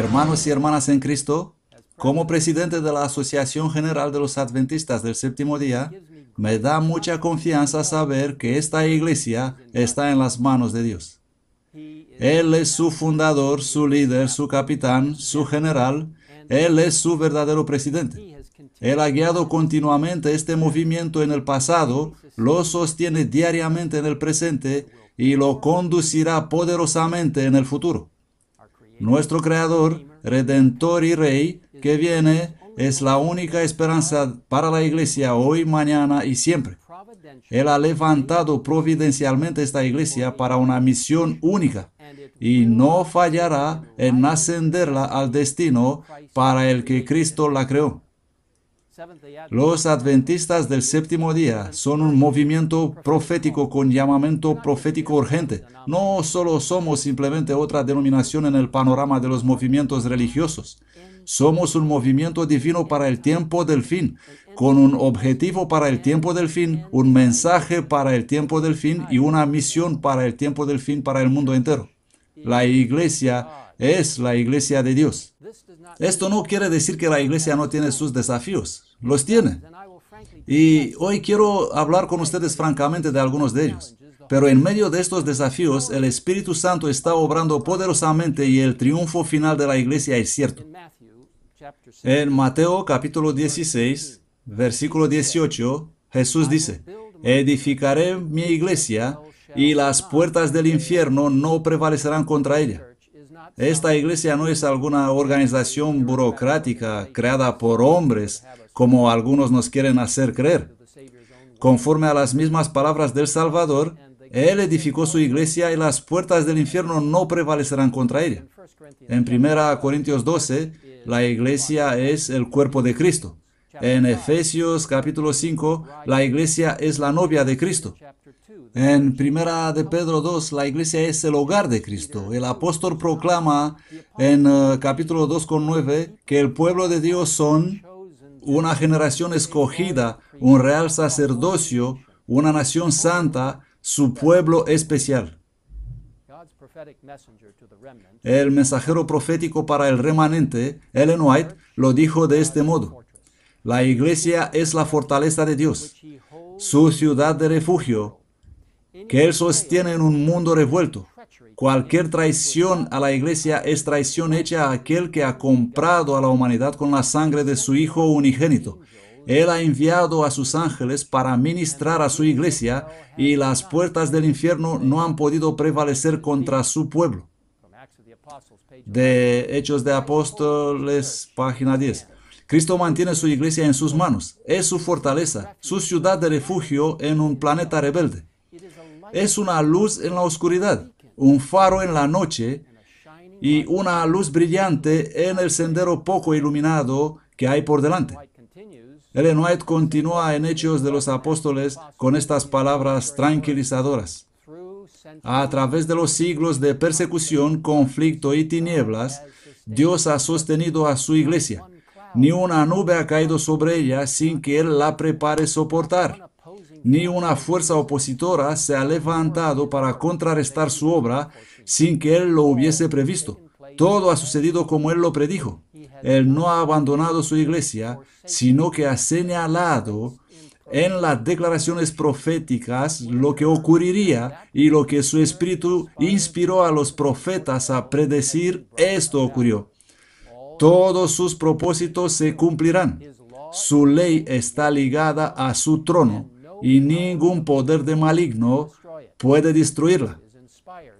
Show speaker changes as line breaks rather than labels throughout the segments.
Hermanos y hermanas en Cristo, como presidente de la Asociación General de los Adventistas del Séptimo Día, me da mucha confianza saber que esta iglesia está en las manos de Dios. Él es su fundador, su líder, su capitán, su general. Él es su verdadero presidente. Él ha guiado continuamente este movimiento en el pasado, lo sostiene diariamente en el presente y lo conducirá poderosamente en el futuro. Nuestro Creador, Redentor y Rey, que viene, es la única esperanza para la iglesia hoy, mañana y siempre. Él ha levantado providencialmente esta iglesia para una misión única y no fallará en ascenderla al destino para el que Cristo la creó. Los adventistas del séptimo día son un movimiento profético con llamamiento profético urgente. No solo somos simplemente otra denominación en el panorama de los movimientos religiosos. Somos un movimiento divino para el tiempo del fin, con un objetivo para el tiempo del fin, un mensaje para el tiempo del fin y una misión para el tiempo del fin para el mundo entero. La iglesia es la iglesia de Dios. Esto no quiere decir que la iglesia no tiene sus desafíos. Los tiene. Y hoy quiero hablar con ustedes francamente de algunos de ellos. Pero en medio de estos desafíos, el Espíritu Santo está obrando poderosamente y el triunfo final de la iglesia es cierto. En Mateo capítulo 16, versículo 18, Jesús dice: edificaré mi iglesia y las puertas del infierno no prevalecerán contra ella. Esta iglesia no es alguna organización burocrática creada por hombres, como algunos nos quieren hacer creer. Conforme a las mismas palabras del Salvador, Él edificó su iglesia y las puertas del infierno no prevalecerán contra ella. En 1 Corintios 12, la iglesia es el cuerpo de Cristo. En Efesios capítulo 5, la iglesia es la novia de Cristo. En 1 de Pedro 2, la iglesia es el hogar de Cristo. El apóstol proclama en capítulo 2:9 que el pueblo de Dios son una generación escogida, un real sacerdocio, una nación santa, su pueblo especial. El mensajero profético para el remanente, Ellen White, lo dijo de este modo: la iglesia es la fortaleza de Dios, su ciudad de refugio, que Él sostiene en un mundo revuelto. Cualquier traición a la iglesia es traición hecha a aquel que ha comprado a la humanidad con la sangre de su Hijo unigénito. Él ha enviado a sus ángeles para ministrar a su iglesia y las puertas del infierno no han podido prevalecer contra su pueblo. De Hechos de Apóstoles, página 10. Cristo mantiene su iglesia en sus manos. Es su fortaleza, su ciudad de refugio en un planeta rebelde. Es una luz en la oscuridad, un faro en la noche y una luz brillante en el sendero poco iluminado que hay por delante. Ellen White continúa en Hechos de los Apóstoles con estas palabras tranquilizadoras: a través de los siglos de persecución, conflicto y tinieblas, Dios ha sostenido a su iglesia. Ni una nube ha caído sobre ella sin que Él la prepare soportar. Ni una fuerza opositora se ha levantado para contrarrestar su obra sin que Él lo hubiese previsto. Todo ha sucedido como Él lo predijo. Él no ha abandonado su iglesia, sino que ha señalado en las declaraciones proféticas lo que ocurriría y lo que su Espíritu inspiró a los profetas a predecir. Esto ocurrió. Todos sus propósitos se cumplirán. Su ley está ligada a su trono y ningún poder de maligno puede destruirla.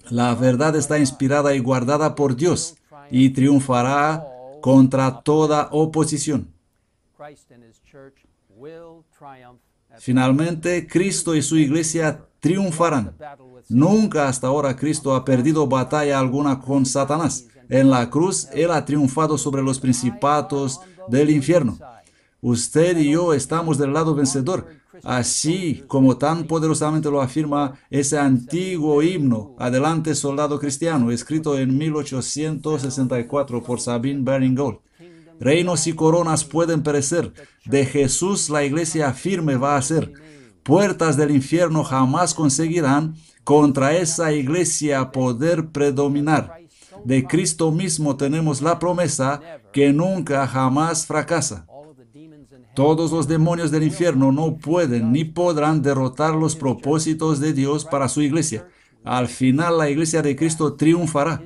La verdad está inspirada y guardada por Dios y triunfará contra toda oposición. Finalmente, Cristo y su iglesia triunfarán. Nunca hasta ahora Cristo ha perdido batalla alguna con Satanás. En la cruz, Él ha triunfado sobre los principados del infierno. Usted y yo estamos del lado vencedor, así como tan poderosamente lo afirma ese antiguo himno, Adelante, soldado cristiano, escrito en 1864 por Sabine Baring Gould. Reinos y coronas pueden perecer, de Jesús la iglesia firme va a ser. Puertas del infierno jamás conseguirán contra esa iglesia poder predominar. De Cristo mismo tenemos la promesa que nunca jamás fracasa. Todos los demonios del infierno no pueden ni podrán derrotar los propósitos de Dios para su iglesia. Al final la iglesia de Cristo triunfará.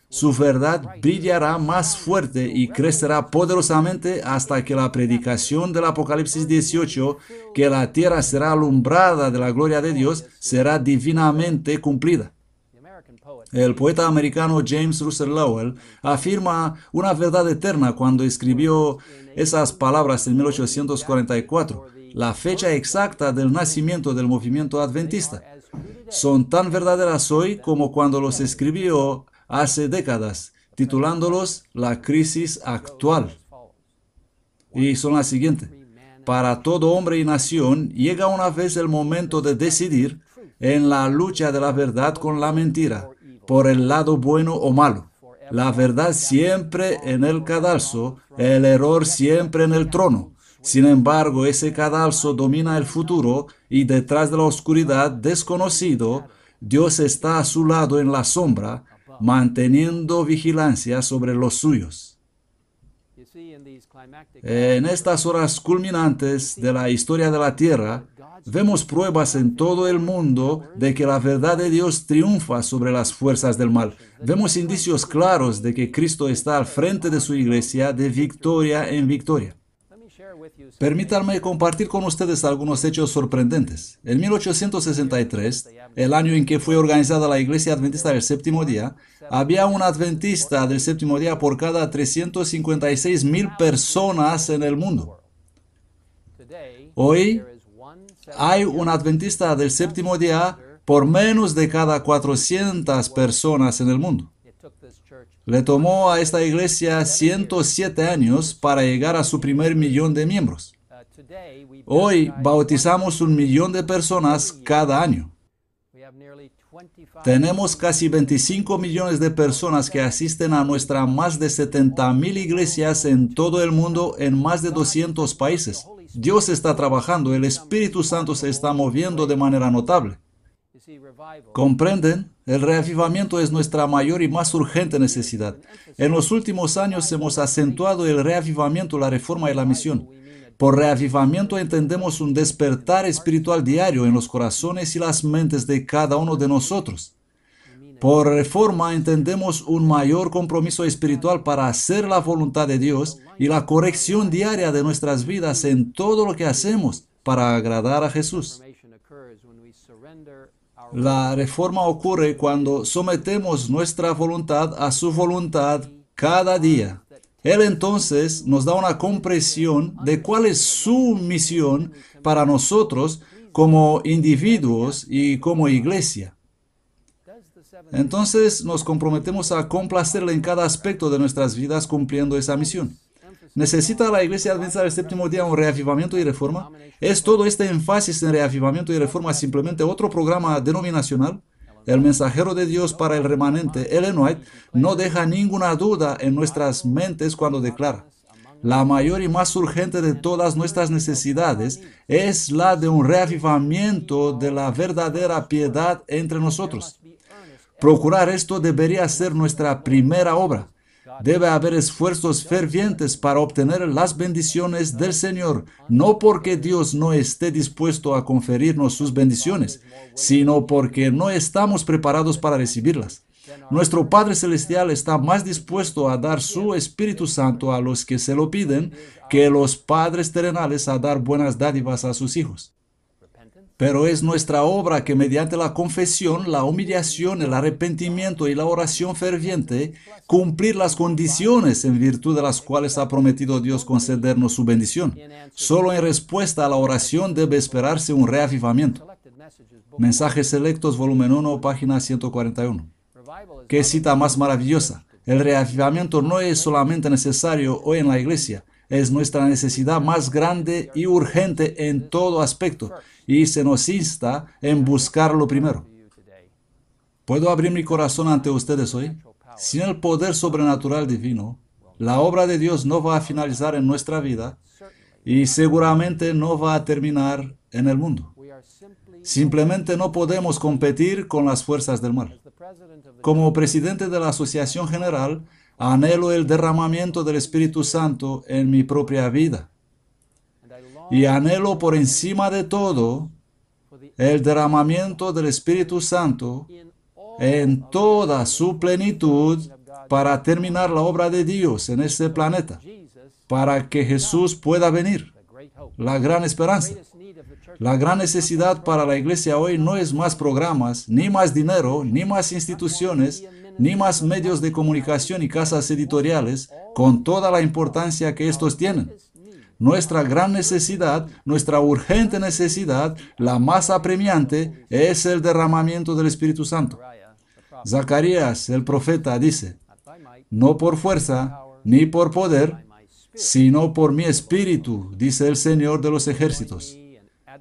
Su verdad brillará más fuerte y crecerá poderosamente hasta que la predicación del Apocalipsis 18, que la tierra será alumbrada de la gloria de Dios, será divinamente cumplida. El poeta americano James Russell Lowell afirma una verdad eterna cuando escribió esas palabras en 1844, la fecha exacta del nacimiento del movimiento adventista. Son tan verdaderas hoy como cuando los escribió hace décadas, titulándolos La crisis actual. Y son las siguientes. Para todo hombre y nación llega una vez el momento de decidir en la lucha de la verdad con la mentira, por el lado bueno o malo. La verdad siempre en el cadalso, el error siempre en el trono. Sin embargo, ese cadalso domina el futuro y detrás de la oscuridad desconocido, Dios está a su lado en la sombra, manteniendo vigilancia sobre los suyos. En estas horas culminantes de la historia de la tierra, vemos pruebas en todo el mundo de que la verdad de Dios triunfa sobre las fuerzas del mal. Vemos indicios claros de que Cristo está al frente de su iglesia de victoria en victoria. Permítanme compartir con ustedes algunos hechos sorprendentes. En 1863, el año en que fue organizada la Iglesia Adventista del Séptimo Día, había un adventista del Séptimo Día por cada 356,000 personas en el mundo. Hoy hay un adventista del Séptimo Día por menos de cada 400 personas en el mundo. Le tomó a esta iglesia 107 años para llegar a su primer millón de miembros. Hoy bautizamos 1 millón de personas cada año. Tenemos casi 25 millones de personas que asisten a nuestras más de 70,000 iglesias en todo el mundo en más de 200 países. Dios está trabajando, el Espíritu Santo se está moviendo de manera notable. ¿Comprenden? El reavivamiento es nuestra mayor y más urgente necesidad. En los últimos años hemos acentuado el reavivamiento, la reforma y la misión. Por reavivamiento entendemos un despertar espiritual diario en los corazones y las mentes de cada uno de nosotros. Por reforma entendemos un mayor compromiso espiritual para hacer la voluntad de Dios y la corrección diaria de nuestras vidas en todo lo que hacemos para agradar a Jesús. La reforma ocurre cuando sometemos nuestra voluntad a su voluntad cada día. Él entonces nos da una comprensión de cuál es su misión para nosotros como individuos y como iglesia. Entonces nos comprometemos a complacerle en cada aspecto de nuestras vidas cumpliendo esa misión. ¿Necesita la Iglesia Adventista del Séptimo Día un reavivamiento y reforma? ¿Es todo este énfasis en reavivamiento y reforma simplemente otro programa denominacional? El mensajero de Dios para el remanente, Ellen White, no deja ninguna duda en nuestras mentes cuando declara: la mayor y más urgente de todas nuestras necesidades es la de un reavivamiento de la verdadera piedad entre nosotros. Procurar esto debería ser nuestra primera obra. Debe haber esfuerzos fervientes para obtener las bendiciones del Señor, no porque Dios no esté dispuesto a conferirnos sus bendiciones, sino porque no estamos preparados para recibirlas. Nuestro Padre Celestial está más dispuesto a dar su Espíritu Santo a los que se lo piden que los padres terrenales a dar buenas dádivas a sus hijos. Pero es nuestra obra que mediante la confesión, la humillación, el arrepentimiento y la oración ferviente, cumplir las condiciones en virtud de las cuales ha prometido Dios concedernos su bendición. Solo en respuesta a la oración debe esperarse un reavivamiento. Mensajes Selectos, volumen 1, página 141. ¡Qué cita más maravillosa! El reavivamiento no es solamente necesario hoy en la iglesia, es nuestra necesidad más grande y urgente en todo aspecto, y se nos insta en buscarlo primero. ¿Puedo abrir mi corazón ante ustedes hoy? Sin el poder sobrenatural divino, la obra de Dios no va a finalizar en nuestra vida y seguramente no va a terminar en el mundo. Simplemente no podemos competir con las fuerzas del mal. Como presidente de la Asociación General, anhelo el derramamiento del Espíritu Santo en mi propia vida. Y anhelo por encima de todo el derramamiento del Espíritu Santo en toda su plenitud para terminar la obra de Dios en este planeta, para que Jesús pueda venir. La gran esperanza. La gran necesidad para la iglesia hoy no es más programas, ni más dinero, ni más instituciones, ni más medios de comunicación y casas editoriales, con toda la importancia que estos tienen. Nuestra gran necesidad, nuestra urgente necesidad, la más apremiante, es el derramamiento del Espíritu Santo. Zacarías, el profeta, dice, no por fuerza, ni por poder, sino por mi espíritu, dice el Señor de los ejércitos.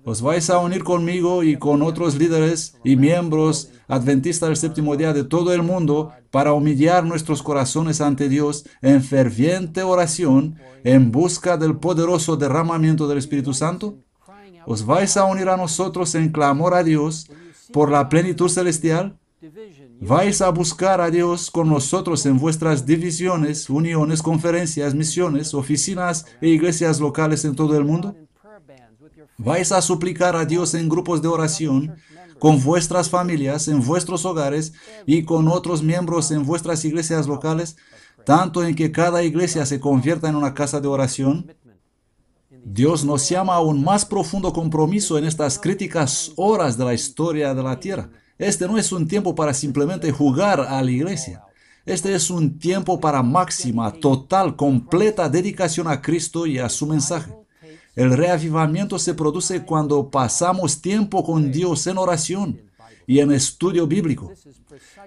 Os vais a unir conmigo y con otros líderes y miembros adventistas del séptimo día de todo el mundo para humillar nuestros corazones ante Dios en ferviente oración en busca del poderoso derramamiento del Espíritu Santo. ¿Os vais a unir a nosotros en clamor a Dios por la plenitud celestial? ¿Vais a buscar a Dios con nosotros en vuestras divisiones, uniones, conferencias, misiones, oficinas e iglesias locales en todo el mundo? ¿Vais a suplicar a Dios en grupos de oración, con vuestras familias, en vuestros hogares y con otros miembros en vuestras iglesias locales, tanto en que cada iglesia se convierta en una casa de oración? Dios nos llama a un más profundo compromiso en estas críticas horas de la historia de la tierra. Este no es un tiempo para simplemente jugar a la iglesia. Este es un tiempo para máxima, total, completa dedicación a Cristo y a su mensaje. El reavivamiento se produce cuando pasamos tiempo con Dios en oración y en estudio bíblico.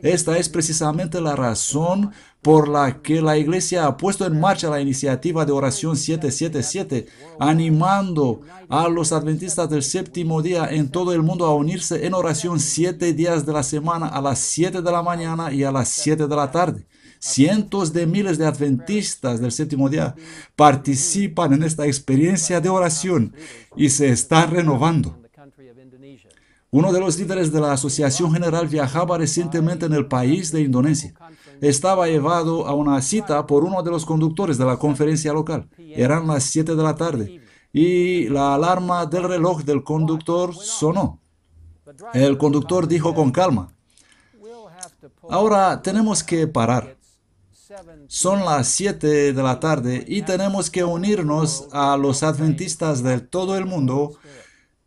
Esta es precisamente la razón por la que la Iglesia ha puesto en marcha la iniciativa de oración 777, animando a los adventistas del séptimo día en todo el mundo a unirse en oración 7 días de la semana a las 7 de la mañana y a las 7 de la tarde. Cientos de miles de adventistas del séptimo día participan en esta experiencia de oración y se están renovando. Uno de los líderes de la Asociación General viajaba recientemente en el país de Indonesia. Estaba llevado a una cita por uno de los conductores de la conferencia local. Eran las 7 de la tarde y la alarma del reloj del conductor sonó. El conductor dijo con calma, ahora tenemos que parar. Son las 7 de la tarde y tenemos que unirnos a los adventistas de todo el mundo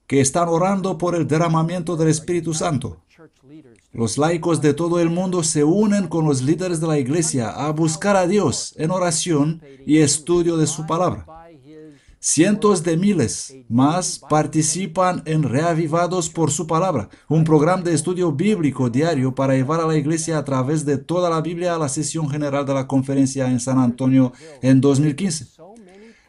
que están orando por el derramamiento del Espíritu Santo. Los laicos de todo el mundo se unen con los líderes de la iglesia a buscar a Dios en oración y estudio de su palabra. Cientos de miles más participan en Reavivados por su palabra, un programa de estudio bíblico diario para llevar a la iglesia a través de toda la Biblia a la sesión general de la conferencia en San Antonio en 2015.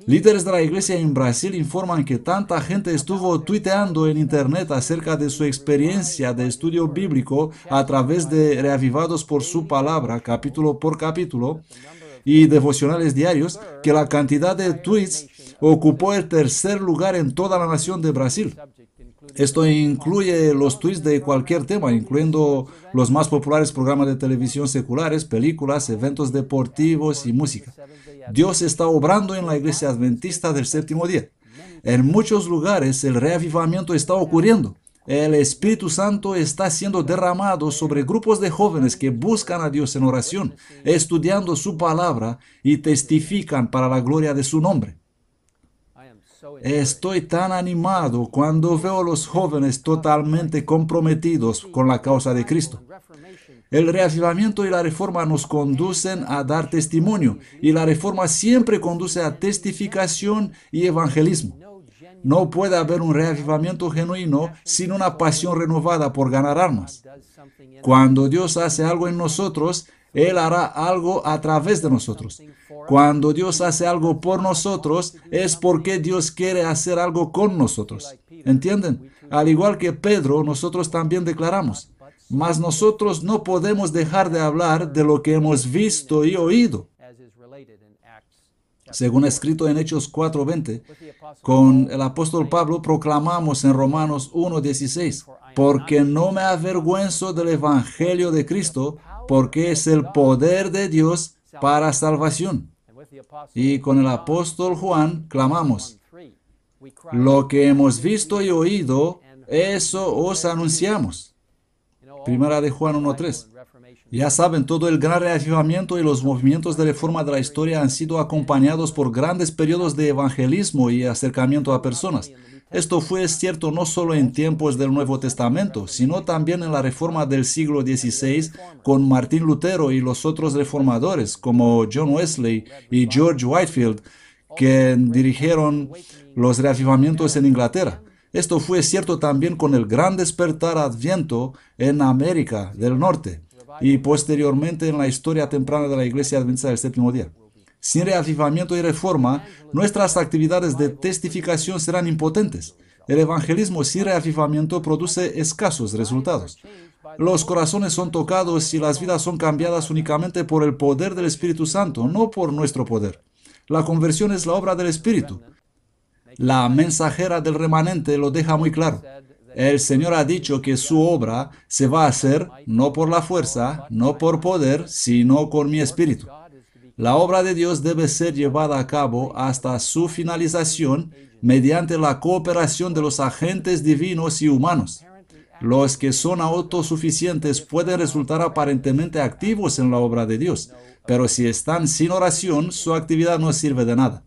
Líderes de la iglesia en Brasil informan que tanta gente estuvo tuiteando en internet acerca de su experiencia de estudio bíblico a través de Reavivados por su palabra, capítulo por capítulo, y devocionales diarios, que la cantidad de tweets ocupó el tercer lugar en toda la nación de Brasil. Esto incluye los tweets de cualquier tema, incluyendo los más populares programas de televisión seculares, películas, eventos deportivos y música. Dios está obrando en la iglesia adventista del séptimo día. En muchos lugares el reavivamiento está ocurriendo. El Espíritu Santo está siendo derramado sobre grupos de jóvenes que buscan a Dios en oración, estudiando su palabra y testifican para la gloria de su nombre. Estoy tan animado cuando veo a los jóvenes totalmente comprometidos con la causa de Cristo. El reavivamiento y la reforma nos conducen a dar testimonio, y la reforma siempre conduce a testificación y evangelismo. No puede haber un reavivamiento genuino sin una pasión renovada por ganar almas. Cuando Dios hace algo en nosotros, Él hará algo a través de nosotros. Cuando Dios hace algo por nosotros, es porque Dios quiere hacer algo con nosotros. ¿Entienden? Al igual que Pedro, nosotros también declaramos, mas nosotros no podemos dejar de hablar de lo que hemos visto y oído. Según escrito en Hechos 4:20, con el apóstol Pablo proclamamos en Romanos 1:16, porque no me avergüenzo del evangelio de Cristo, porque es el poder de Dios para salvación. Y con el apóstol Juan clamamos, lo que hemos visto y oído, eso os anunciamos. Primera de Juan 1:3. Ya saben, todo el gran reavivamiento y los movimientos de reforma de la historia han sido acompañados por grandes periodos de evangelismo y acercamiento a personas. Esto fue cierto no solo en tiempos del Nuevo Testamento, sino también en la reforma del siglo XVI con Martín Lutero y los otros reformadores como John Wesley y George Whitefield, que dirigieron los reavivamientos en Inglaterra. Esto fue cierto también con el gran despertar adviento en América del Norte y posteriormente en la historia temprana de la Iglesia Adventista del Séptimo Día. Sin reavivamiento y reforma, nuestras actividades de testificación serán impotentes. El evangelismo sin reavivamiento produce escasos resultados. Los corazones son tocados y las vidas son cambiadas únicamente por el poder del Espíritu Santo, no por nuestro poder. La conversión es la obra del Espíritu. La mensajera del remanente lo deja muy claro. El Señor ha dicho que su obra se va a hacer no por la fuerza, no por poder, sino con mi Espíritu. La obra de Dios debe ser llevada a cabo hasta su finalización mediante la cooperación de los agentes divinos y humanos. Los que son autosuficientes pueden resultar aparentemente activos en la obra de Dios, pero si están sin oración, su actividad no sirve de nada.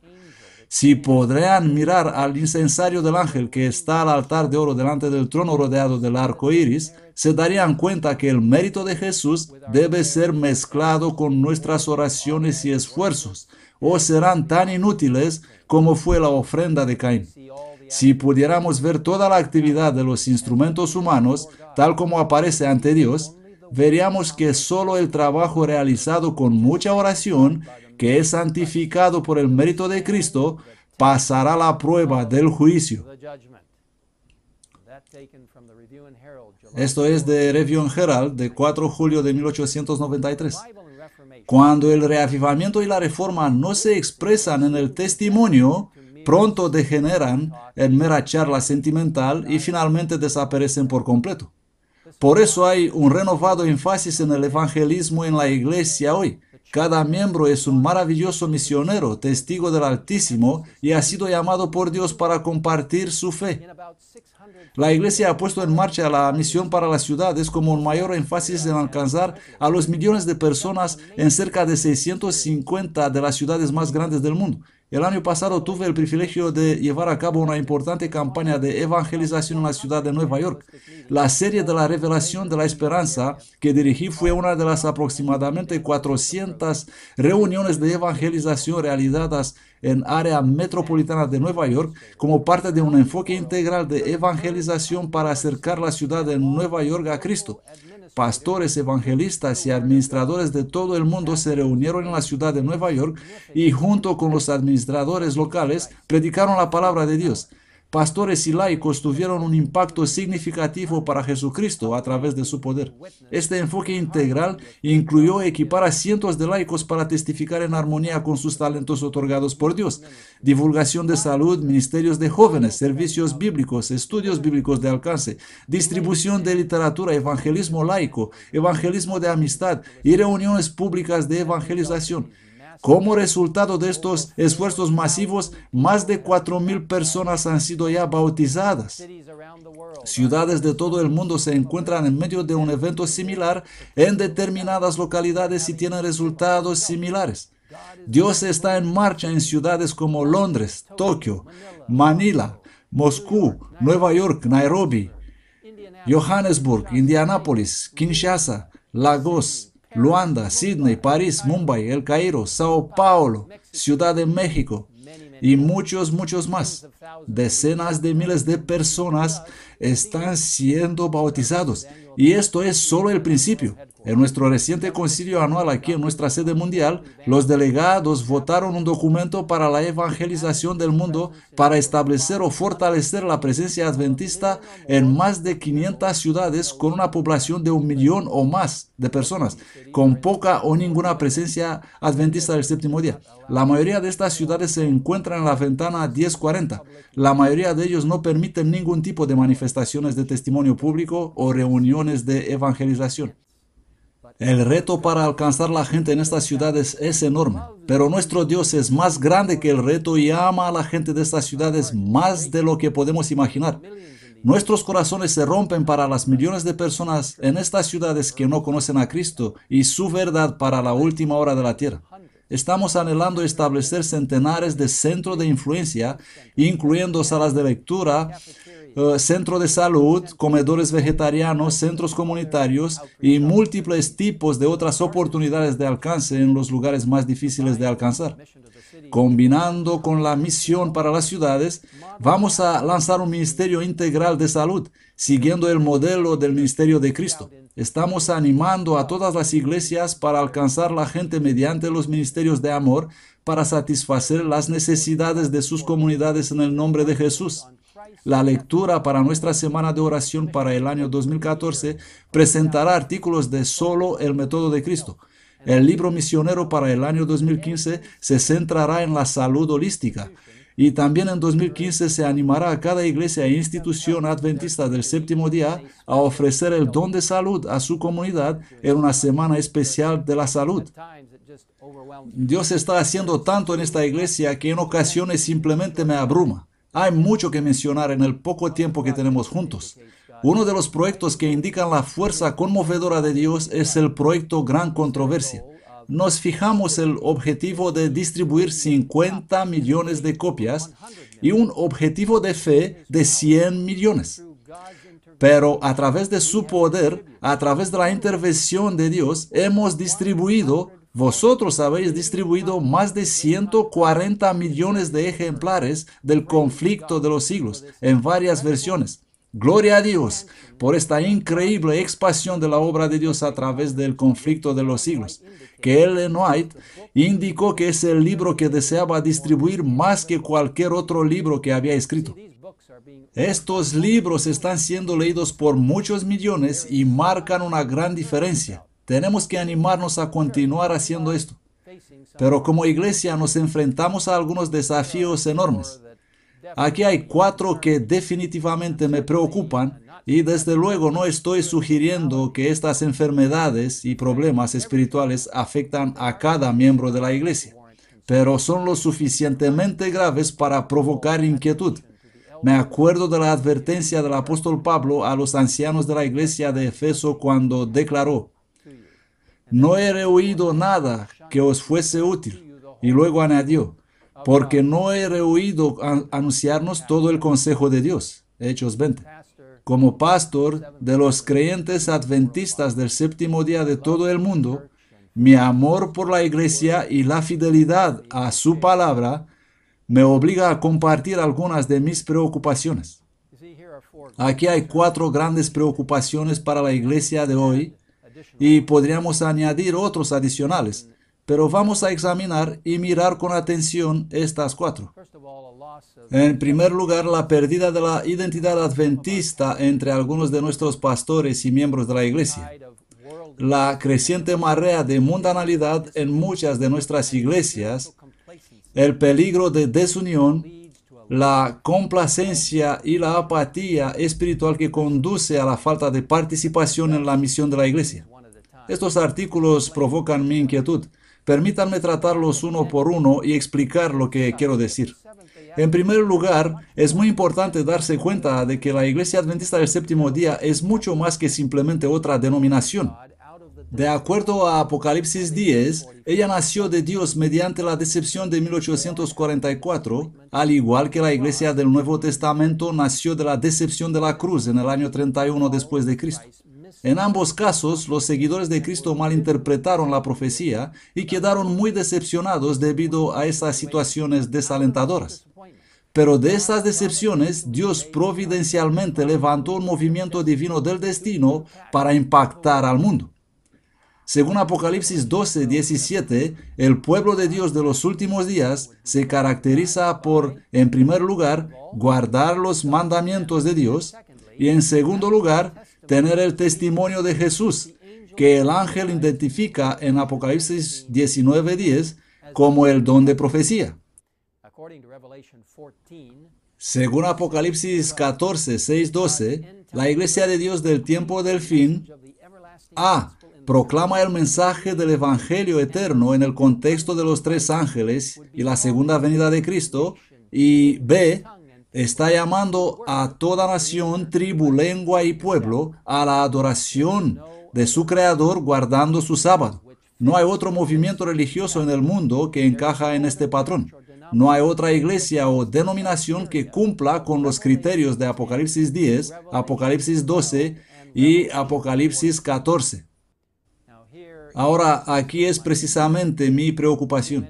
Si podrían mirar al incensario del ángel que está al altar de oro delante del trono rodeado del arco iris, se darían cuenta que el mérito de Jesús debe ser mezclado con nuestras oraciones y esfuerzos, o serán tan inútiles como fue la ofrenda de Caín. Si pudiéramos ver toda la actividad de los instrumentos humanos, tal como aparece ante Dios, veríamos que solo el trabajo realizado con mucha oración, que es santificado por el mérito de Cristo, pasará la prueba del juicio. Esto es de Review and Herald de 4 de julio de 1893. Cuando el reavivamiento y la reforma no se expresan en el testimonio, pronto degeneran en mera charla sentimental y finalmente desaparecen por completo. Por eso hay un renovado énfasis en el evangelismo en la iglesia hoy. Cada miembro es un maravilloso misionero, testigo del Altísimo, y ha sido llamado por Dios para compartir su fe. La iglesia ha puesto en marcha la misión para las ciudades como un mayor énfasis en alcanzar a los millones de personas en cerca de 650 de las ciudades más grandes del mundo. El año pasado tuve el privilegio de llevar a cabo una importante campaña de evangelización en la ciudad de Nueva York. La serie de la Revelación de la Esperanza que dirigí fue una de las aproximadamente 400 reuniones de evangelización realizadas en área metropolitana de Nueva York como parte de un enfoque integral de evangelización para acercar la ciudad de Nueva York a Cristo. Pastores, evangelistas y administradores de todo el mundo se reunieron en la ciudad de Nueva York y junto con los administradores locales predicaron la palabra de Dios. Pastores y laicos tuvieron un impacto significativo para Jesucristo a través de su poder. Este enfoque integral incluyó equipar a cientos de laicos para testificar en armonía con sus talentos otorgados por Dios. Divulgación de salud, ministerios de jóvenes, servicios bíblicos, estudios bíblicos de alcance, distribución de literatura, evangelismo laico, evangelismo de amistad y reuniones públicas de evangelización. Como resultado de estos esfuerzos masivos, más de 4,000 personas han sido ya bautizadas. Ciudades de todo el mundo se encuentran en medio de un evento similar en determinadas localidades y tienen resultados similares. Dios está en marcha en ciudades como Londres, Tokio, Manila, Moscú, Nueva York, Nairobi, Johannesburg, Indianápolis, Kinshasa, Lagos, Luanda, Sydney, París, Mumbai, El Cairo, Sao Paulo, Ciudad de México, y muchos más. Decenas de miles de personas están siendo bautizados. Y esto es solo el principio. En nuestro reciente concilio anual aquí en nuestra sede mundial, los delegados votaron un documento para la evangelización del mundo para establecer o fortalecer la presencia adventista en más de 500 ciudades con una población de 1 millón o más de personas, con poca o ninguna presencia adventista del séptimo día. La mayoría de estas ciudades se encuentran en la ventana 1040. La mayoría de ellos no permiten ningún tipo de manifestaciones de testimonio público o reuniones de evangelización. El reto para alcanzar la gente en estas ciudades es enorme, pero nuestro Dios es más grande que el reto y ama a la gente de estas ciudades más de lo que podemos imaginar. Nuestros corazones se rompen para las millones de personas en estas ciudades que no conocen a Cristo y su verdad para la última hora de la tierra. Estamos anhelando establecer centenares de centros de influencia, incluyendo salas de lectura, centro de salud, comedores vegetarianos, centros comunitarios y múltiples tipos de otras oportunidades de alcance en los lugares más difíciles de alcanzar. Combinando con la misión para las ciudades, vamos a lanzar un ministerio integral de salud, siguiendo el modelo del ministerio de Cristo. Estamos animando a todas las iglesias para alcanzar la gente mediante los ministerios de amor para satisfacer las necesidades de sus comunidades en el nombre de Jesús. La lectura para nuestra semana de oración para el año 2014 presentará artículos de solo el método de Cristo. El libro misionero para el año 2015 se centrará en la salud holística. Y también en 2015 se animará a cada iglesia e institución adventista del séptimo día a ofrecer el don de salud a su comunidad en una semana especial de la salud. Dios está haciendo tanto en esta iglesia que en ocasiones simplemente me abruma. Hay mucho que mencionar en el poco tiempo que tenemos juntos. Uno de los proyectos que indican la fuerza conmovedora de Dios es el proyecto Gran Controversia. Nos fijamos el objetivo de distribuir 50 millones de copias y un objetivo de fe de 100 millones. Pero a través de su poder, a través de la intervención de Dios, hemos distribuido, vosotros habéis distribuido más de 140 millones de ejemplares del Conflicto de los Siglos en varias versiones. Gloria a Dios por esta increíble expansión de la obra de Dios a través del Conflicto de los Siglos, que Ellen White indicó que es el libro que deseaba distribuir más que cualquier otro libro que había escrito. Estos libros están siendo leídos por muchos millones y marcan una gran diferencia. Tenemos que animarnos a continuar haciendo esto. Pero como iglesia nos enfrentamos a algunos desafíos enormes. Aquí hay 4 que definitivamente me preocupan y desde luego no estoy sugiriendo que estas enfermedades y problemas espirituales afectan a cada miembro de la iglesia, pero son lo suficientemente graves para provocar inquietud. Me acuerdo de la advertencia del apóstol Pablo a los ancianos de la iglesia de Efeso cuando declaró: no he rehuido nada que os fuese útil. Y luego añadió: porque no he rehuido anunciarnos todo el consejo de Dios. Hechos 20. Como pastor de los creyentes adventistas del séptimo día de todo el mundo, mi amor por la iglesia y la fidelidad a su palabra me obliga a compartir algunas de mis preocupaciones. Aquí hay 4 grandes preocupaciones para la iglesia de hoy y podríamos añadir otros adicionales. Pero vamos a examinar y mirar con atención estas 4. En primer lugar, la pérdida de la identidad adventista entre algunos de nuestros pastores y miembros de la iglesia. La creciente marea de mundanalidad en muchas de nuestras iglesias, el peligro de desunión, la complacencia y la apatía espiritual que conduce a la falta de participación en la misión de la iglesia. Estos artículos provocan mi inquietud. Permítanme tratarlos uno por uno y explicar lo que quiero decir. En primer lugar, es muy importante darse cuenta de que la Iglesia Adventista del Séptimo Día es mucho más que simplemente otra denominación. De acuerdo a Apocalipsis 10, ella nació de Dios mediante la decepción de 1844, al igual que la Iglesia del Nuevo Testamento nació de la decepción de la cruz en el año 31 después de Cristo. En ambos casos, los seguidores de Cristo malinterpretaron la profecía y quedaron muy decepcionados debido a esas situaciones desalentadoras. Pero de estas decepciones, Dios providencialmente levantó un movimiento divino del destino para impactar al mundo. Según Apocalipsis 12, 17, el pueblo de Dios de los últimos días se caracteriza por, en primer lugar, guardar los mandamientos de Dios y, en segundo lugar, tener el testimonio de Jesús, que el ángel identifica en Apocalipsis 19:10 como el don de profecía. Según Apocalipsis 14, 6, 12, la Iglesia de Dios del tiempo del fin A. Proclama el mensaje del Evangelio eterno en el contexto de los tres ángeles y la segunda venida de Cristo, y B. Está llamando a toda nación, tribu, lengua y pueblo a la adoración de su Creador guardando su sábado. No hay otro movimiento religioso en el mundo que encaja en este patrón. No hay otra iglesia o denominación que cumpla con los criterios de Apocalipsis 10, Apocalipsis 12 y Apocalipsis 14. Ahora, aquí es precisamente mi preocupación.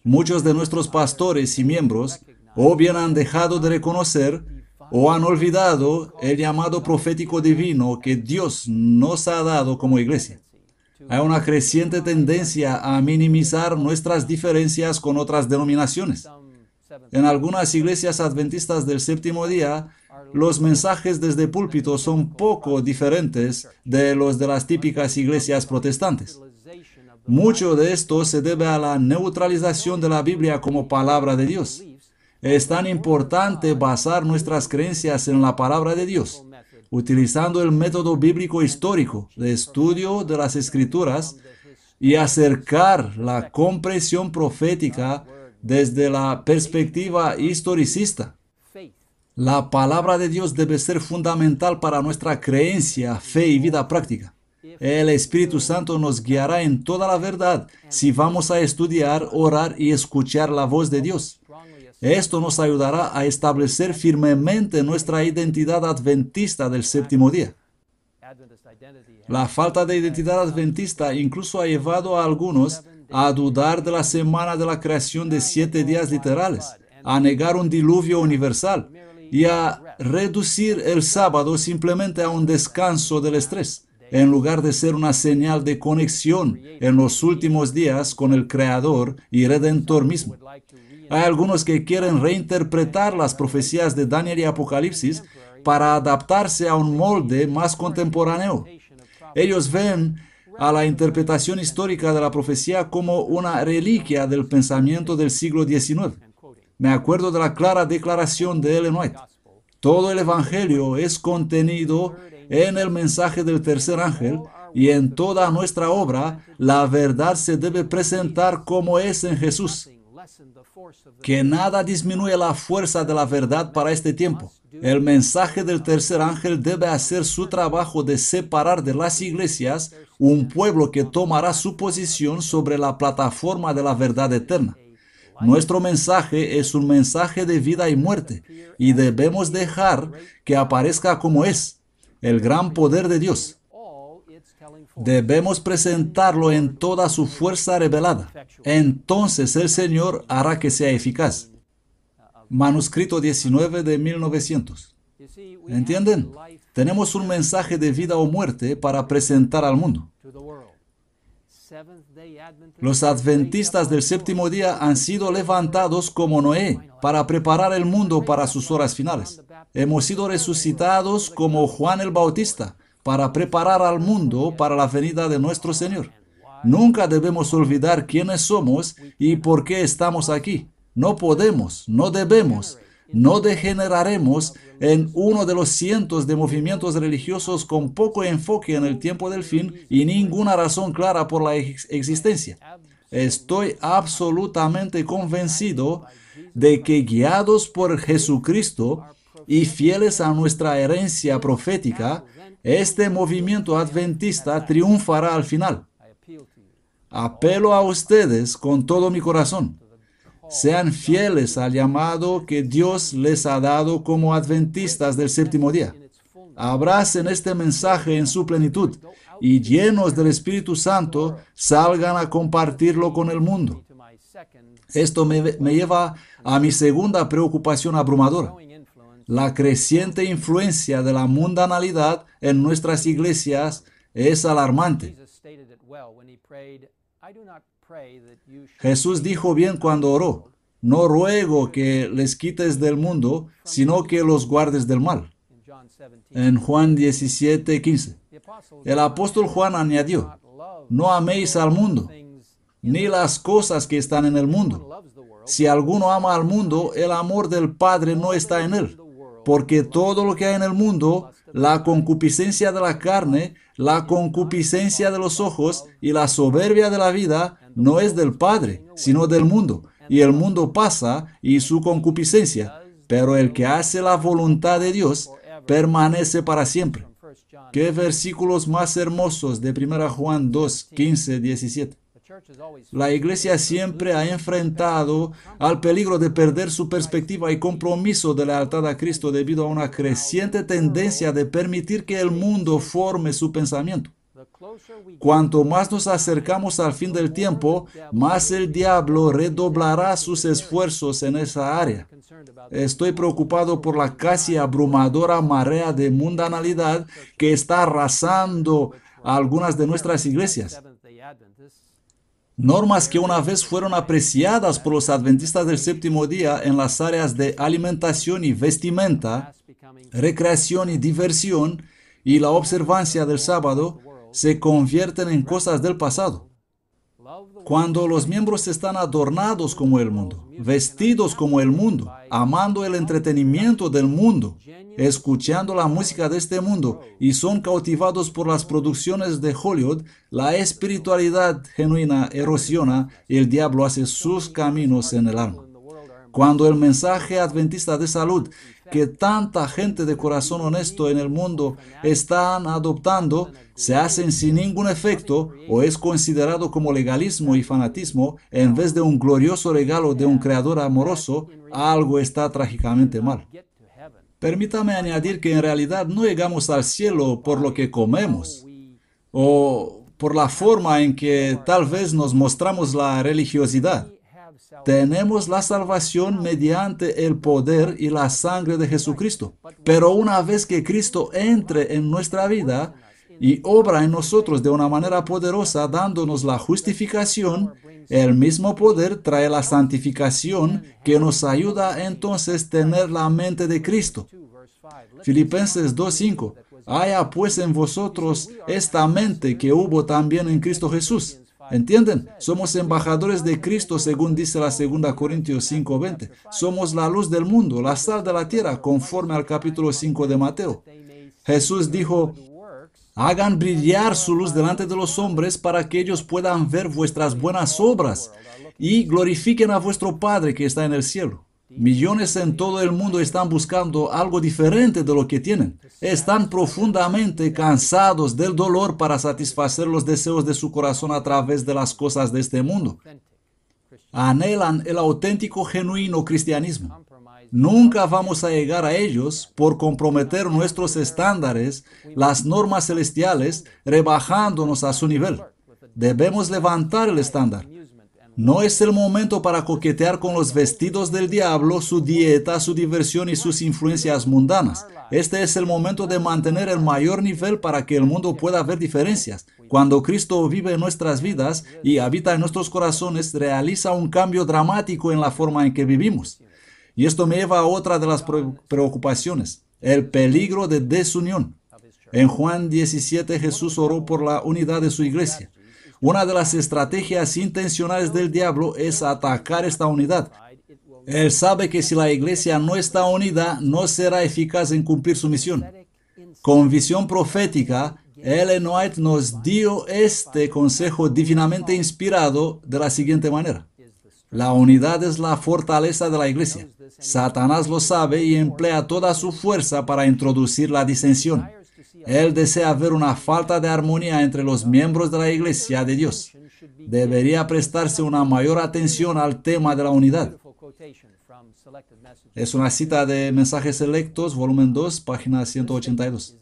Muchos de nuestros pastores y miembros o bien han dejado de reconocer o han olvidado el llamado profético divino que Dios nos ha dado como iglesia. Hay una creciente tendencia a minimizar nuestras diferencias con otras denominaciones. En algunas iglesias adventistas del séptimo día, los mensajes desde púlpito son poco diferentes de los de las típicas iglesias protestantes. Mucho de esto se debe a la neutralización de la Biblia como palabra de Dios. Es tan importante basar nuestras creencias en la palabra de Dios, utilizando el método bíblico histórico de estudio de las Escrituras y acercar la comprensión profética desde la perspectiva historicista. La palabra de Dios debe ser fundamental para nuestra creencia, fe y vida práctica. El Espíritu Santo nos guiará en toda la verdad si vamos a estudiar, orar y escuchar la voz de Dios. Esto nos ayudará a establecer firmemente nuestra identidad adventista del séptimo día. La falta de identidad adventista incluso ha llevado a algunos a dudar de la semana de la creación de 7 días literales, a negar un diluvio universal y a reducir el sábado simplemente a un descanso del estrés, en lugar de ser una señal de conexión en los últimos días con el Creador y Redentor mismo. Hay algunos que quieren reinterpretar las profecías de Daniel y Apocalipsis para adaptarse a un molde más contemporáneo. Ellos ven a la interpretación histórica de la profecía como una reliquia del pensamiento del siglo XIX. Me acuerdo de la clara declaración de Ellen White. Todo el Evangelio es contenido en el mensaje del tercer ángel y en toda nuestra obra la verdad se debe presentar como es en Jesús. Que nada disminuye la fuerza de la verdad para este tiempo. El mensaje del tercer ángel debe hacer su trabajo de separar de las iglesias un pueblo que tomará su posición sobre la plataforma de la verdad eterna. Nuestro mensaje es un mensaje de vida y muerte, y debemos dejar que aparezca como es, el gran poder de Dios. Debemos presentarlo en toda su fuerza revelada. Entonces el Señor hará que sea eficaz. Manuscrito 19 de 1900. ¿Entienden? Tenemos un mensaje de vida o muerte para presentar al mundo. Los adventistas del séptimo día han sido levantados como Noé para preparar el mundo para sus horas finales. Hemos sido resucitados como Juan el Bautista para preparar al mundo para la venida de nuestro Señor. Nunca debemos olvidar quiénes somos y por qué estamos aquí. No podemos, no debemos, no degeneraremos en uno de los cientos de movimientos religiosos con poco enfoque en el tiempo del fin y ninguna razón clara por la existencia. Estoy absolutamente convencido de que guiados por Jesucristo y fieles a nuestra herencia profética, este movimiento adventista triunfará al final. Apelo a ustedes con todo mi corazón. Sean fieles al llamado que Dios les ha dado como adventistas del séptimo día. abracen este mensaje en su plenitud y llenos del Espíritu Santo salgan a compartirlo con el mundo. Esto me lleva a mi segunda preocupación abrumadora: la creciente influencia de la mundanalidad en nuestras iglesias es alarmante. Jesús dijo bien cuando oró: no ruego que les quites del mundo, sino que los guardes del mal. En Juan 17:15. El apóstol Juan añadió: no améis al mundo, ni las cosas que están en el mundo. Si alguno ama al mundo, el amor del Padre no está en él. Porque todo lo que hay en el mundo, la concupiscencia de la carne, la concupiscencia de los ojos y la soberbia de la vida, no es del Padre, sino del mundo. Y el mundo pasa y su concupiscencia, pero el que hace la voluntad de Dios permanece para siempre. ¿Qué versículos más hermosos de 1 Juan 2, 15, 17? La iglesia siempre ha enfrentado al peligro de perder su perspectiva y compromiso de lealtad a Cristo debido a una creciente tendencia de permitir que el mundo forme su pensamiento. Cuanto más nos acercamos al fin del tiempo, más el diablo redoblará sus esfuerzos en esa área. Estoy preocupado por la casi abrumadora marea de mundanalidad que está arrasando a algunas de nuestras iglesias. Normas que una vez fueron apreciadas por los adventistas del séptimo día en las áreas de alimentación y vestimenta, recreación y diversión y la observancia del sábado, se convierten en cosas del pasado. Cuando los miembros están adornados como el mundo, vestidos como el mundo, amando el entretenimiento del mundo, escuchando la música de este mundo y son cautivados por las producciones de Hollywood, la espiritualidad genuina erosiona y el diablo hace sus caminos en el alma. Cuando el mensaje adventista de salud, que tanta gente de corazón honesto en el mundo están adoptando, se hacen sin ningún efecto o es considerado como legalismo y fanatismo en vez de un glorioso regalo de un creador amoroso, algo está trágicamente mal. Permítame añadir que en realidad no llegamos al cielo por lo que comemos o por la forma en que tal vez nos mostramos la religiosidad. Tenemos la salvación mediante el poder y la sangre de Jesucristo. Pero una vez que Cristo entre en nuestra vida y obra en nosotros de una manera poderosa dándonos la justificación, el mismo poder trae la santificación que nos ayuda a entonces tener la mente de Cristo. Filipenses 2:5. Haya pues en vosotros esta mente que hubo también en Cristo Jesús. ¿Entienden? Somos embajadores de Cristo, según dice la 2 Corintios 5:20. Somos la luz del mundo, la sal de la tierra, conforme al capítulo 5 de Mateo. Jesús dijo: hagan brillar su luz delante de los hombres para que ellos puedan ver vuestras buenas obras y glorifiquen a vuestro Padre que está en el cielo. Millones en todo el mundo están buscando algo diferente de lo que tienen. Están profundamente cansados del dolor para satisfacer los deseos de su corazón a través de las cosas de este mundo. Anhelan el auténtico, genuino cristianismo. Nunca vamos a llegar a ellos por comprometer nuestros estándares, las normas celestiales, rebajándonos a su nivel. Debemos levantar el estándar. No es el momento para coquetear con los vestidos del diablo, su dieta, su diversión y sus influencias mundanas. Este es el momento de mantener el mayor nivel para que el mundo pueda ver diferencias. Cuando Cristo vive en nuestras vidas y habita en nuestros corazones, realiza un cambio dramático en la forma en que vivimos. Y esto me lleva a otra de las preocupaciones, el peligro de desunión. En Juan 17 Jesús oró por la unidad de su iglesia. Una de las estrategias intencionales del diablo es atacar esta unidad. Él sabe que si la iglesia no está unida, no será eficaz en cumplir su misión. Con visión profética, Ellen White nos dio este consejo divinamente inspirado de la siguiente manera: la unidad es la fortaleza de la iglesia. Satanás lo sabe y emplea toda su fuerza para introducir la disensión. Él desea ver una falta de armonía entre los miembros de la iglesia de Dios. Debería prestarse una mayor atención al tema de la unidad. Es una cita de Mensajes Selectos, volumen 2, página 182.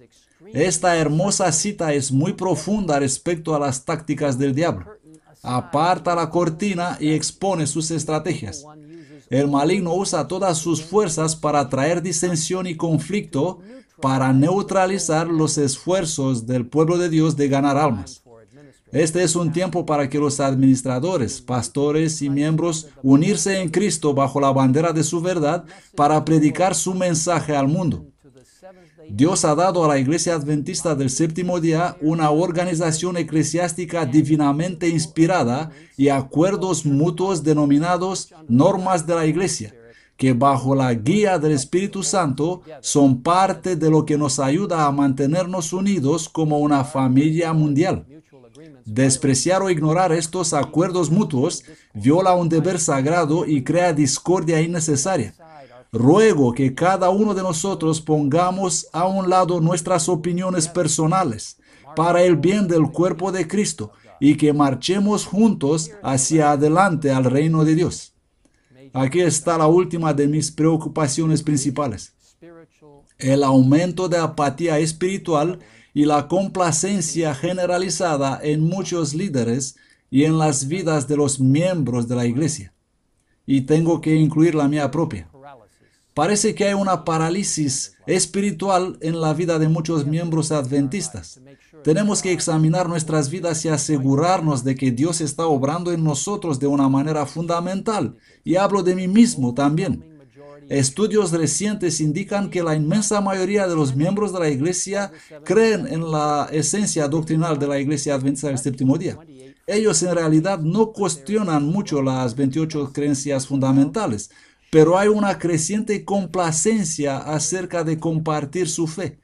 Esta hermosa cita es muy profunda respecto a las tácticas del diablo. Aparta la cortina y expone sus estrategias. El maligno usa todas sus fuerzas para traer disensión y conflicto, para neutralizar los esfuerzos del pueblo de Dios de ganar almas. Este es un tiempo para que los administradores, pastores y miembros unirse en Cristo bajo la bandera de su verdad para predicar su mensaje al mundo. Dios ha dado a la Iglesia Adventista del Séptimo Día una organización eclesiástica divinamente inspirada y acuerdos mutuos denominados normas de la Iglesia, que bajo la guía del Espíritu Santo son parte de lo que nos ayuda a mantenernos unidos como una familia mundial. Despreciar o ignorar estos acuerdos mutuos viola un deber sagrado y crea discordia innecesaria. Ruego que cada uno de nosotros pongamos a un lado nuestras opiniones personales para el bien del cuerpo de Cristo y que marchemos juntos hacia adelante al reino de Dios. Aquí está la última de mis preocupaciones principales: el aumento de apatía espiritual y la complacencia generalizada en muchos líderes y en las vidas de los miembros de la iglesia. Y tengo que incluir la mía propia. Parece que hay una parálisis espiritual en la vida de muchos miembros adventistas. Tenemos que examinar nuestras vidas y asegurarnos de que Dios está obrando en nosotros de una manera fundamental. Y hablo de mí mismo también. Estudios recientes indican que la inmensa mayoría de los miembros de la Iglesia creen en la esencia doctrinal de la Iglesia Adventista del Séptimo Día. Ellos en realidad no cuestionan mucho las 28 creencias fundamentales, pero hay una creciente complacencia acerca de compartir su fe.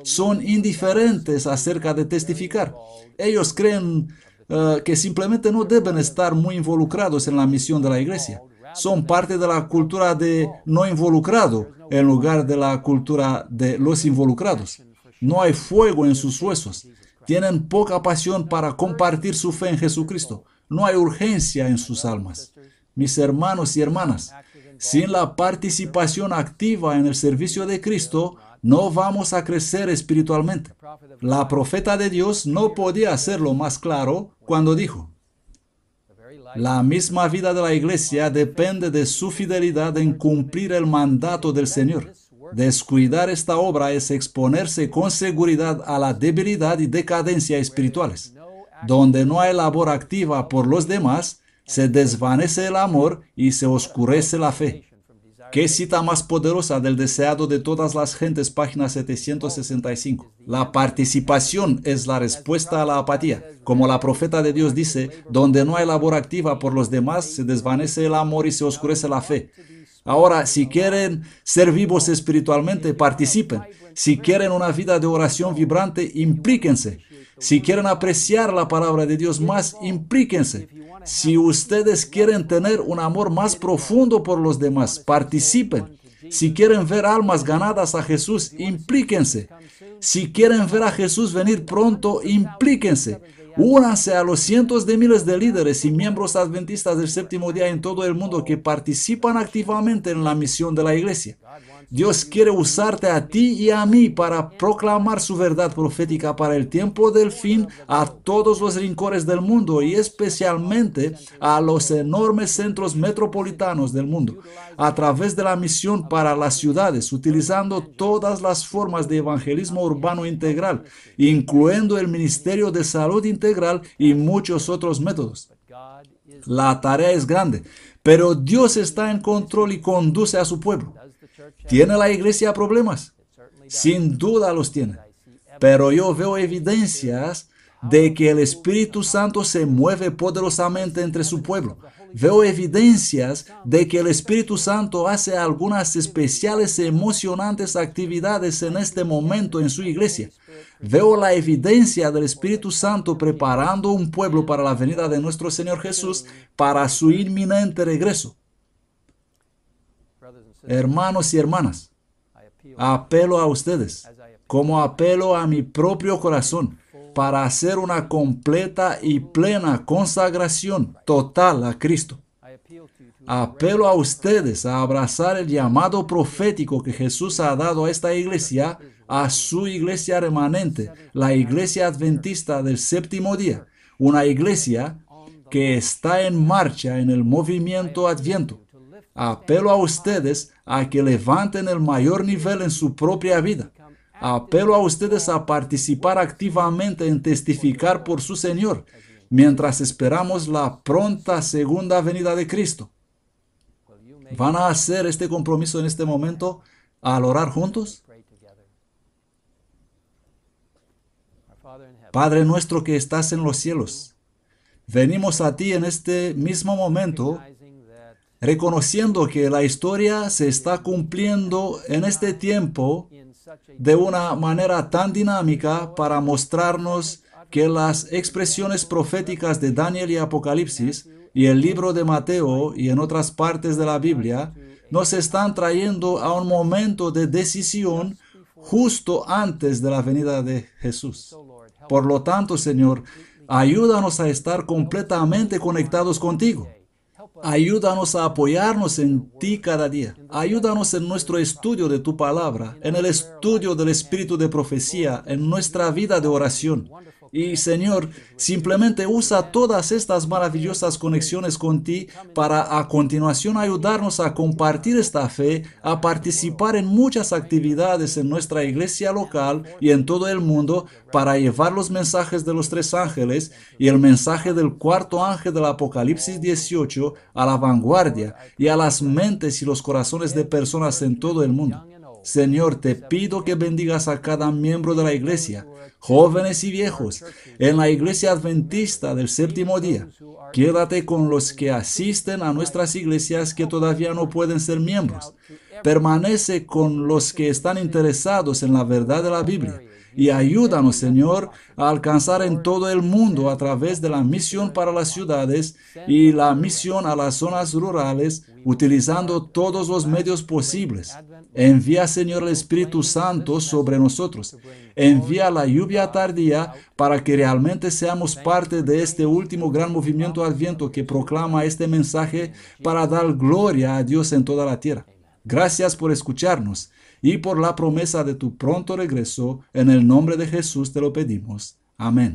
Son indiferentes acerca de testificar. Ellos creen que simplemente no deben estar muy involucrados en la misión de la Iglesia. Son parte de la cultura de no involucrado en lugar de la cultura de los involucrados. No hay fuego en sus huesos. Tienen poca pasión para compartir su fe en Jesucristo. No hay urgencia en sus almas. Mis hermanos y hermanas, sin la participación activa en el servicio de Cristo, no vamos a crecer espiritualmente. La profeta de Dios no podía hacerlo más claro cuando dijo: la misma vida de la iglesia depende de su fidelidad en cumplir el mandato del Señor. Descuidar esta obra es exponerse con seguridad a la debilidad y decadencia espirituales. Donde no hay labor activa por los demás, se desvanece el amor y se oscurece la fe. ¿Qué cita más poderosa del deseado de todas las gentes? Página 765. La participación es la respuesta a la apatía. Como la profeta de Dios dice, donde no hay labor activa por los demás, se desvanece el amor y se oscurece la fe. Ahora, si quieren ser vivos espiritualmente, participen. Si quieren una vida de oración vibrante, implíquense. Si quieren apreciar la palabra de Dios más, implíquense. Si ustedes quieren tener un amor más profundo por los demás, participen. Si quieren ver almas ganadas a Jesús, implíquense. Si quieren ver a Jesús venir pronto, implíquense. Únanse a los cientos de miles de líderes y miembros adventistas del Séptimo Día en todo el mundo que participan activamente en la misión de la iglesia. Dios quiere usarte a ti y a mí para proclamar su verdad profética para el tiempo del fin a todos los rincones del mundo y especialmente a los enormes centros metropolitanos del mundo, a través de la misión para las ciudades, utilizando todas las formas de evangelismo urbano integral, incluyendo el Ministerio de Salud Integral y muchos otros métodos. La tarea es grande, pero Dios está en control y conduce a su pueblo. ¿Tiene la iglesia problemas? Sin duda los tiene. Pero yo veo evidencias de que el Espíritu Santo se mueve poderosamente entre su pueblo. Veo evidencias de que el Espíritu Santo hace algunas especiales y emocionantes actividades en este momento en su iglesia. Veo la evidencia del Espíritu Santo preparando un pueblo para la venida de nuestro Señor Jesús para su inminente regreso. Hermanos y hermanas, apelo a ustedes, como apelo a mi propio corazón, para hacer una completa y plena consagración total a Cristo. Apelo a ustedes a abrazar el llamado profético que Jesús ha dado a esta iglesia, a su iglesia remanente, la iglesia adventista del séptimo día, una iglesia que está en marcha en el movimiento Adviento. Apelo a ustedes a que levanten el mayor nivel en su propia vida. Apelo a ustedes a participar activamente en testificar por su Señor, mientras esperamos la pronta segunda venida de Cristo. ¿Van a hacer este compromiso en este momento al orar juntos? Padre nuestro que estás en los cielos, venimos a ti en este mismo momento, reconociendo que la historia se está cumpliendo en este tiempo de una manera tan dinámica para mostrarnos que las expresiones proféticas de Daniel y Apocalipsis y el libro de Mateo y en otras partes de la Biblia nos están trayendo a un momento de decisión justo antes de la venida de Jesús. Por lo tanto, Señor, ayúdanos a estar completamente conectados contigo. Ayúdanos a apoyarnos en ti cada día. Ayúdanos en nuestro estudio de tu palabra, en el estudio del espíritu de profecía, en nuestra vida de oración. Y Señor, simplemente usa todas estas maravillosas conexiones con ti para a continuación ayudarnos a compartir esta fe, a participar en muchas actividades en nuestra iglesia local y en todo el mundo para llevar los mensajes de los tres ángeles y el mensaje del cuarto ángel del Apocalipsis 18 a la vanguardia y a las mentes y los corazones de personas en todo el mundo. Señor, te pido que bendigas a cada miembro de la iglesia, jóvenes y viejos, en la iglesia adventista del séptimo día. Quédate con los que asisten a nuestras iglesias que todavía no pueden ser miembros. Permanece con los que están interesados en la verdad de la Biblia. Y ayúdanos, Señor, a alcanzar en todo el mundo a través de la misión para las ciudades y la misión a las zonas rurales, utilizando todos los medios posibles. Envía, Señor, el Espíritu Santo sobre nosotros. Envía la lluvia tardía para que realmente seamos parte de este último gran movimiento Adviento que proclama este mensaje para dar gloria a Dios en toda la tierra. Gracias por escucharnos y por la promesa de tu pronto regreso. En el nombre de Jesús te lo pedimos. Amén.